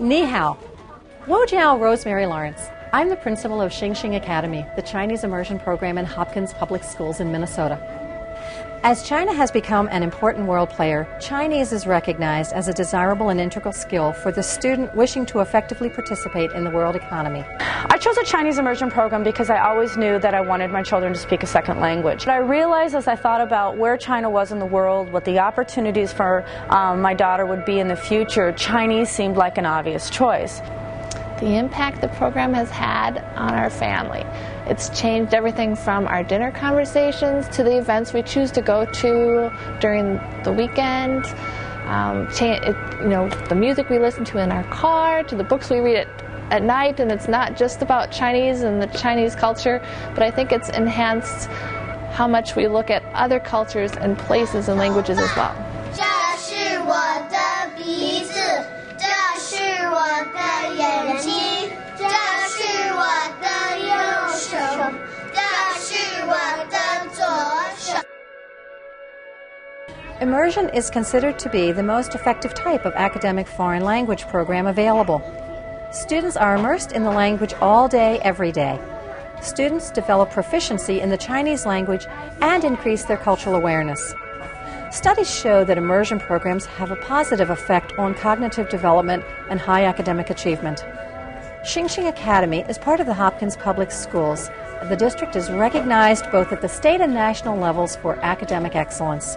Ni hao. Wojiao Rosemary Lawrence. I'm the principal of XinXing Academy, the Chinese immersion program in Hopkins Public Schools in Minnesota. As China has become an important world player, Chinese is recognized as a desirable and integral skill for the student wishing to effectively participate in the world economy. I chose a Chinese immersion program because I always knew that I wanted my children to speak a second language. But I realized as I thought about where China was in the world, what the opportunities for my daughter would be in the future, Chinese seemed like an obvious choice. The impact the program has had on our family. It's changed everything from our dinner conversations to the events we choose to go to during the weekend, the music we listen to in our car, to the books we read at night. And it's not just about Chinese and the Chinese culture, but I think it's enhanced how much we look at other cultures and places and languages as well. Immersion is considered to be the most effective type of academic foreign language program available. Students are immersed in the language all day, every day. Students develop proficiency in the Chinese language and increase their cultural awareness. Studies show that immersion programs have a positive effect on cognitive development and high academic achievement. XinXing Academy is part of the Hopkins Public Schools. The district is recognized both at the state and national levels for academic excellence.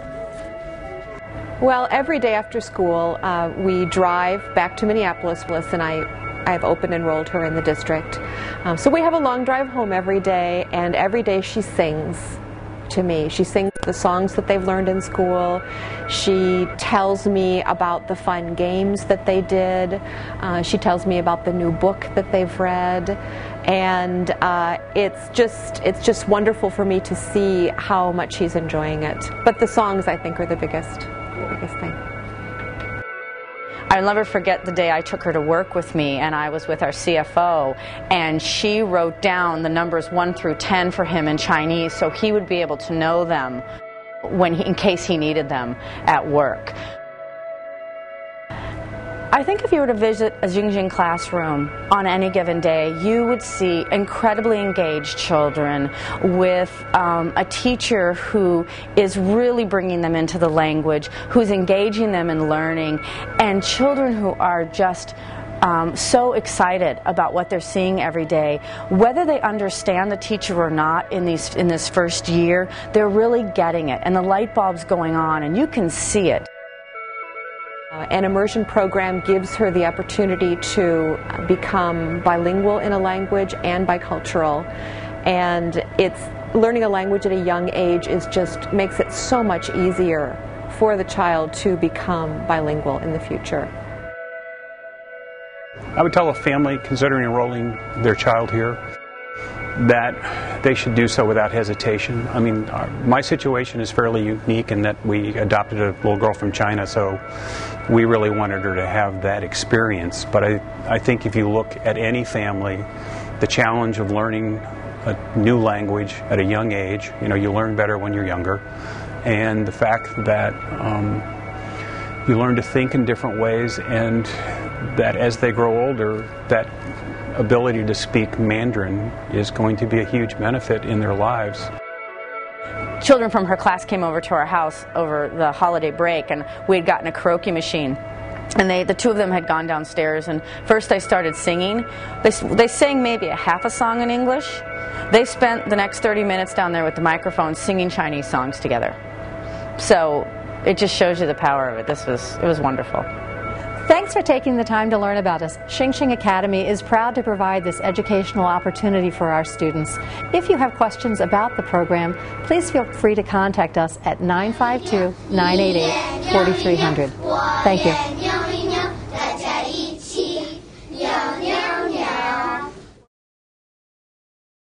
Well, every day after school, we drive back to Minneapolis, and I've open enrolled her in the district. So we have a long drive home every day, and every day she sings to me. She sings the songs that they've learned in school. She tells me about the fun games that they did. She tells me about the new book that they've read. And it's just wonderful for me to see how much she's enjoying it. But the songs, I think, are the biggest thing. I'll never forget the day I took her to work with me, and I was with our CFO, and she wrote down the numbers 1 through 10 for him in Chinese so he would be able to know them in case he needed them at work. I think if you were to visit a XinXing classroom on any given day, you would see incredibly engaged children with a teacher who is really bringing them into the language, who's engaging them in learning, and children who are just so excited about what they're seeing every day. Whether they understand the teacher or not in this first year, they're really getting it, and the light bulb's going on, and you can see it. An immersion program gives her the opportunity to become bilingual in a language and bicultural, and learning a language at a young age makes it so much easier for the child to become bilingual in the future. I would tell a family considering enrolling their child here that they should do so without hesitation. I mean, my situation is fairly unique in that we adopted a little girl from China, so we really wanted her to have that experience. But I think if you look at any family, the challenge of learning a new language at a young age, you learn better when you're younger, and the fact that you learn to think in different ways, and that as they grow older, that ability to speak Mandarin is going to be a huge benefit in their lives. Children from her class came over to our house over the holiday break, and we had gotten a karaoke machine. And the two of them had gone downstairs, and first they started singing. They sang maybe a half a song in English. They spent the next 30 minutes down there with the microphone singing Chinese songs together. So it just shows you the power of it. It was wonderful. Thanks for taking the time to learn about us. XinXing Academy is proud to provide this educational opportunity for our students. If you have questions about the program, please feel free to contact us at 952-988-4300. Thank you.